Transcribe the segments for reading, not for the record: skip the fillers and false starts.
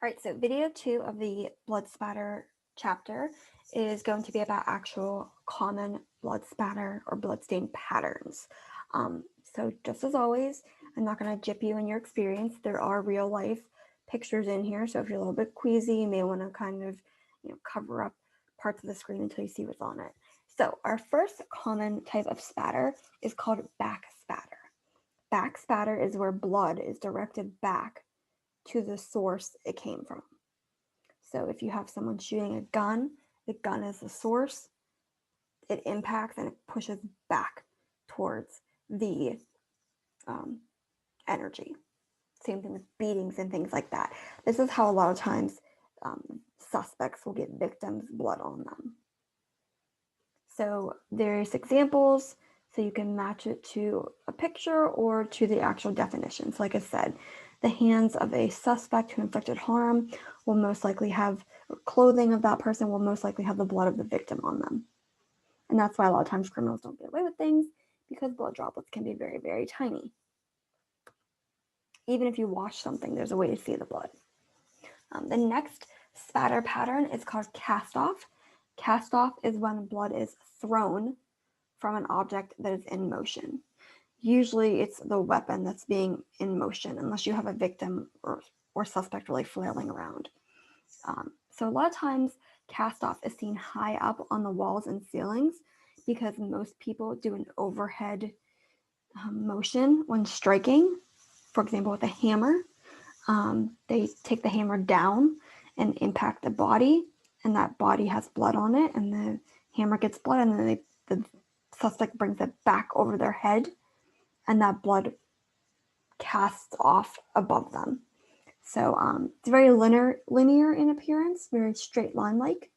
All right, so video 2 of the blood spatter chapter is going to be about actual common blood spatter or blood stain patterns. So just as always, I'm not going to jip you in your experience. There are real life pictures in here. So if you're a little bit queasy, you may want to kind of cover up parts of the screen until you see what's on it. So our first common type of spatter is called back spatter. Back spatter is where blood is directed back to the source it came from. So if you have someone shooting a gun, the gun is the source, it impacts and it pushes back towards the energy. Same thing with beatings and things like that. This is how a lot of times suspects will get victims' blood on them. So various examples, so you can match it to a picture or to the actual definitions. Like I said, the hands of a suspect who inflicted harm will most likely have, clothing of that person will most likely have the blood of the victim on them. And that's why a lot of times criminals don't get away with things, because blood droplets can be very, very tiny. Even if you wash something, there's a way to see the blood. The next spatter pattern is called cast off. Cast off is when blood is thrown from an object that is in motion. Usually it's the weapon that's being in motion, unless you have a victim or suspect really flailing around. So a lot of times cast off is seen high up on the walls and ceilings because most people do an overhead motion when striking. For example, with a hammer, they take the hammer down and impact the body, and that body has blood on it, and the hammer gets blood, and then the suspect brings it back over their head, and that blood casts off above them. So it's very linear in appearance, very straight line-like.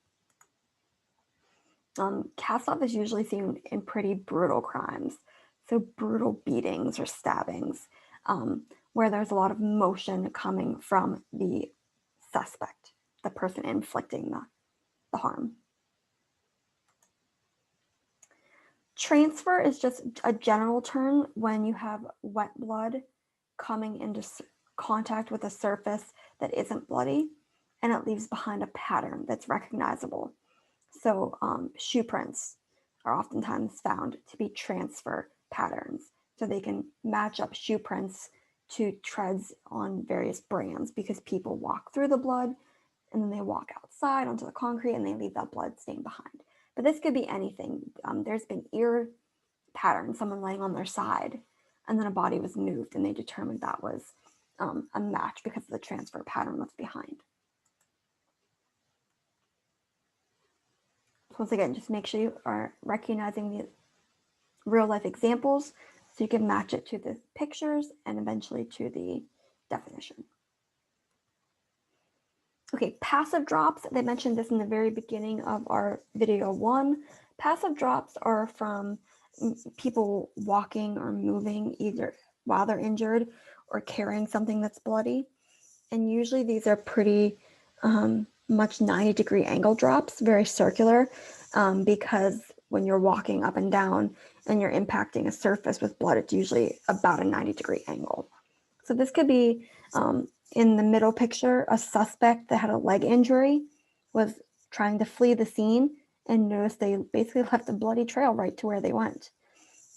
Cast off is usually seen in pretty brutal crimes, so brutal beatings or stabbings, where there's a lot of motion coming from the suspect, the person inflicting the harm. Transfer is just a general term when you have wet blood coming into contact with a surface that isn't bloody, and it leaves behind a pattern that's recognizable. So shoe prints are oftentimes found to be transfer patterns. So they can match up shoe prints to treads on various brands because people walk through the blood and then they walk outside onto the concrete and they leave that blood stain behind. But this could be anything. There's been ear patterns, someone laying on their side, and then a body was moved and they determined that was a match because of the transfer pattern left behind. So once again, just make sure you are recognizing the real life examples so you can match it to the pictures and eventually to the definition. Okay, passive drops, they mentioned this in the very beginning of our video 1. Passive drops are from people walking or moving either while they're injured or carrying something that's bloody. And usually these are pretty much 90-degree angle drops, very circular, because when you're walking up and down and you're impacting a surface with blood, it's usually about a 90-degree angle. So this could be in the middle picture, a suspect that had a leg injury was trying to flee the scene and noticed they basically left a bloody trail right to where they went.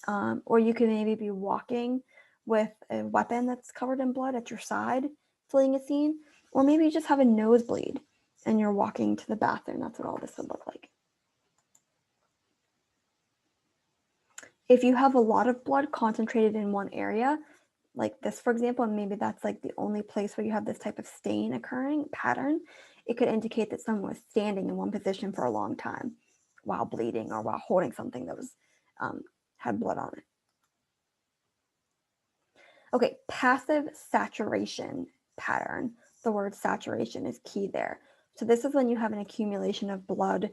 Or you could maybe be walking with a weapon that's covered in blood at your side, fleeing a scene, or maybe you just have a nosebleed and you're walking to the bathroom. That's what all this would look like. If you have a lot of blood concentrated in one area, like this, for example, and maybe that's like the only place where you have this type of stain occurring pattern, it could indicate that someone was standing in one position for a long time while bleeding or while holding something that was had blood on it. Okay, passive saturation pattern. The word saturation is key there. So this is when you have an accumulation of blood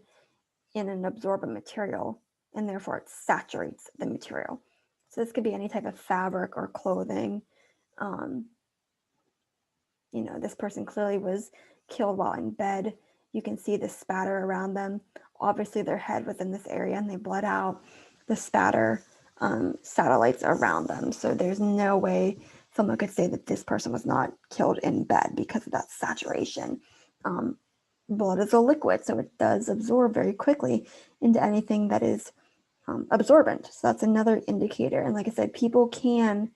in an absorbent material, and therefore it saturates the material. So this could be any type of fabric or clothing. This person clearly was killed while in bed. You can see the spatter around them. Obviously their head was in this area and they bled out. The spatter satellites around them. So there's no way someone could say that this person was not killed in bed because of that saturation. Blood is a liquid, so it does absorb very quickly into anything that is absorbent. So that's another indicator. And like I said, people can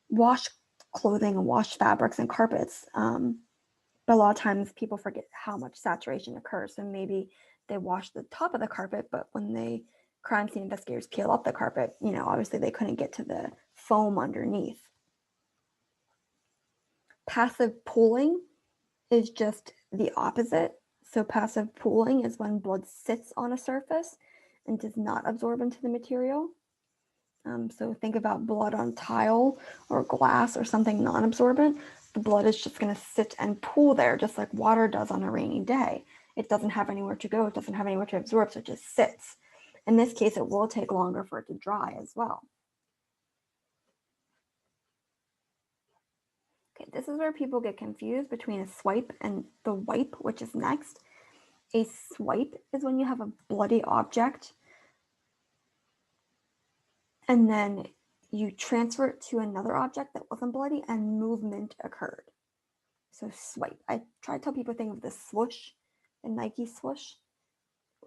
wash clothing and wash fabrics and carpets, but a lot of times people forget how much saturation occurs. So maybe they wash the top of the carpet, but when the crime scene investigators peel up the carpet, obviously they couldn't get to the foam underneath. Passive pooling is just the opposite. So passive pooling is when blood sits on a surface and does not absorb into the material. So think about blood on tile or glass or something non-absorbent. The blood is just going to sit and pool there, just like water does on a rainy day. It doesn't have anywhere to go. It doesn't have anywhere to absorb, so it just sits. In this case, it will take longer for it to dry as well. Okay, this is where people get confused between a swipe and the wipe, which is next. A swipe is when you have a bloody object and then you transfer it to another object that wasn't bloody and movement occurred. So swipe. I try to tell people think of the swoosh, the Nike swoosh.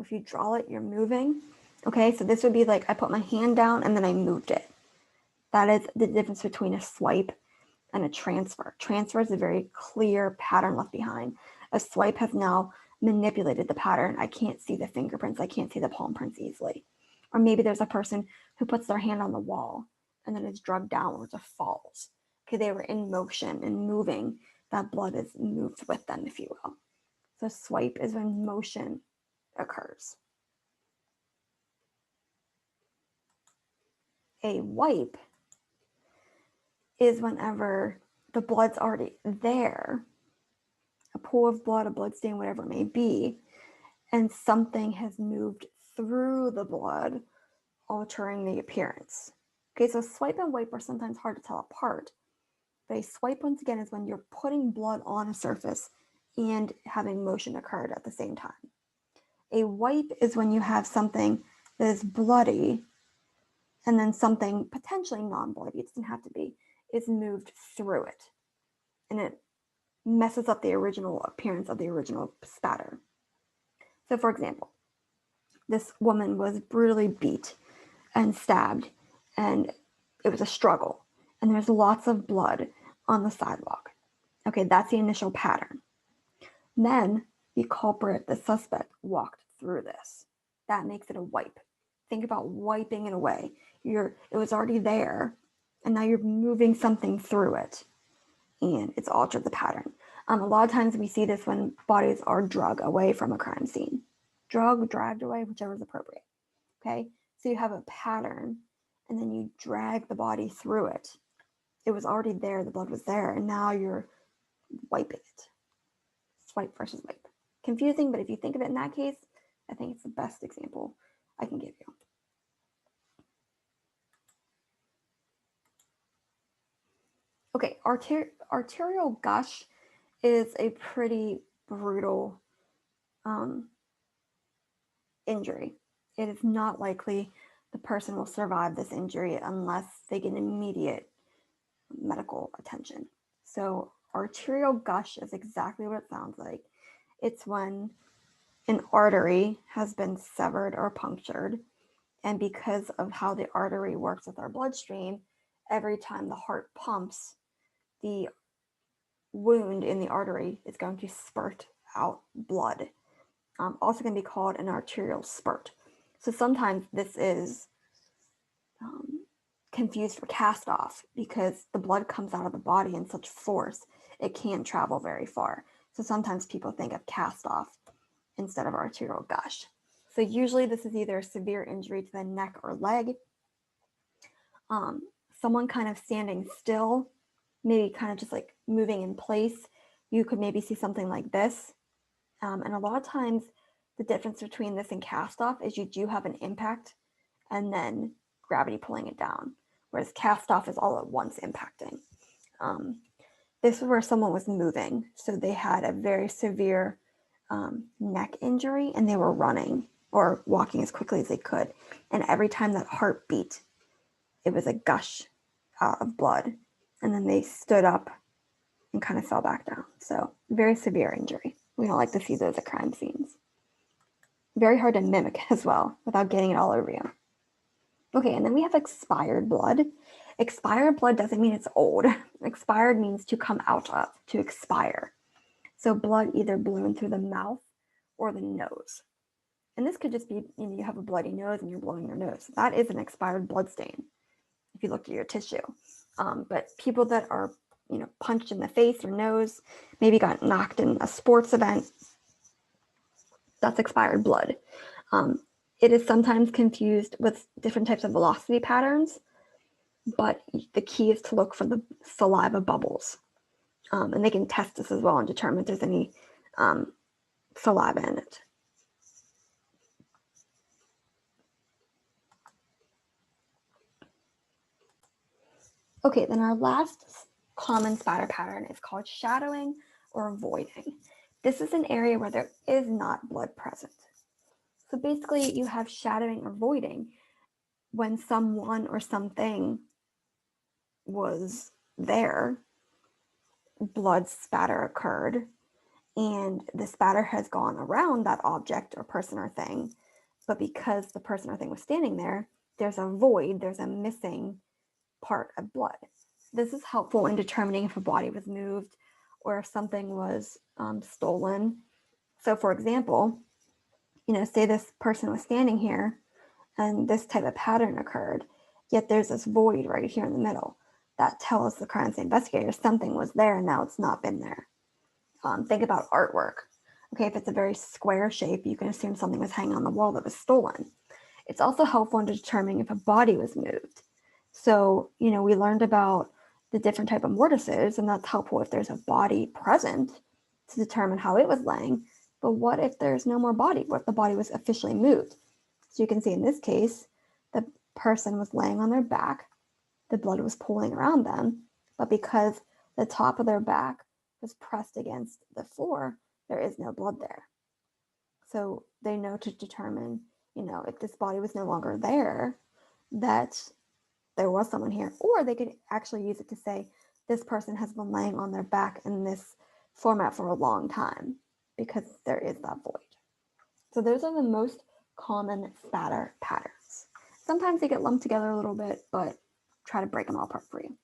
If you draw it, you're moving. Okay, so this would be like I put my hand down and then I moved it. That is the difference between a swipe and a transfer. Transfer is a very clear pattern left behind. A swipe has now manipulated the pattern. I can't see the fingerprints. I can't see the palm prints easily. Or maybe there's a person who puts their hand on the wall and then it's drugged downwards or falls. Okay, they were in motion and moving. That blood is moved with them, if you will. So swipe is when motion occurs. A wipe is whenever the blood's already there, a pool of blood, a blood stain, whatever it may be, and something has moved through the blood, altering the appearance. Okay, so swipe and wipe are sometimes hard to tell apart. But a swipe, once again, is when you're putting blood on a surface and having motion occurred at the same time. A wipe is when you have something that is bloody and then something potentially non-bloody, it doesn't have to be, is moved through it. And it messes up the original appearance of the original spatter. So for example, this woman was brutally beat and stabbed, and it was a struggle. And there's lots of blood on the sidewalk. Okay, that's the initial pattern. Then the culprit, the suspect, walked through this. That makes it a wipe. Think about wiping it away. It was already there, and now you're moving something through it, and it's altered the pattern. A lot of times we see this when bodies are dragged away from a crime scene. Dragged away, whichever is appropriate. Okay, so you have a pattern, and then you drag the body through it. It was already there, the blood was there, and now you're wiping it. Swipe versus wipe. Confusing, but if you think of it in that case, I think it's the best example I can give you. Okay, arterial gush is a pretty brutal injury. It is not likely the person will survive this injury unless they get immediate medical attention. So arterial gush is exactly what it sounds like. It's when an artery has been severed or punctured, and because of how the artery works with our bloodstream, every time the heart pumps, the wound in the artery is going to spurt out blood. Also can be called an arterial spurt. So sometimes this is confused for cast off because the blood comes out of the body in such force, it can't travel very far. So sometimes people think of cast off instead of arterial gush. So usually this is either a severe injury to the neck or leg, someone kind of standing still, maybe kind of just like moving in place. You could maybe see something like this. And a lot of times the difference between this and cast off is you do have an impact and then gravity pulling it down, whereas cast off is all at once impacting. This is where someone was moving. So they had a very severe neck injury and they were running or walking as quickly as they could. And every time that heart beat, it was a gush of blood, and then they stood up and kind of fell back down. So very severe injury. We don't like to see those at crime scenes. Very hard to mimic as well without getting it all over you. Okay, and then we have expired blood. Expired blood doesn't mean it's old. Expired means to come out of, to expire. So blood either blown through the mouth or the nose. And this could just be, you have a bloody nose and you're blowing your nose. That is an expired blood stain if you look at your tissue. But people that are, punched in the face or nose, maybe got knocked in a sports event, that's expired blood. It is sometimes confused with different types of velocity patterns, but the key is to look for the saliva bubbles. And they can test this as well and determine if there's any saliva in it. Okay, then our last common spatter pattern is called shadowing or voiding. This is an area where there is not blood present. So basically you have shadowing or voiding when someone or something was there, blood spatter occurred, and the spatter has gone around that object or person or thing, but because the person or thing was standing there, there's a void, there's a missing part of blood. This is helpful in determining if a body was moved or if something was stolen. So for example, say this person was standing here and this type of pattern occurred, yet there's this void right here in the middle. That tells the crime scene investigators something was there and now it's not been there. Think about artwork. Okay, if it's a very square shape, you can assume something was hanging on the wall that was stolen. It's also helpful in determining if a body was moved. So, we learned about the different type of mortises, and that's helpful if there's a body present to determine how it was laying. But what if there's no more body? What if the body was officially moved? So you can see in this case, the person was laying on their back, the blood was pooling around them, but because the top of their back was pressed against the floor, there is no blood there. So they know to determine, if this body was no longer there, that there was someone here. Or they could actually use it to say, this person has been laying on their back in this format for a long time, because there is that void. So those are the most common spatter patterns. Sometimes they get lumped together a little bit, but try to break them all apart for you.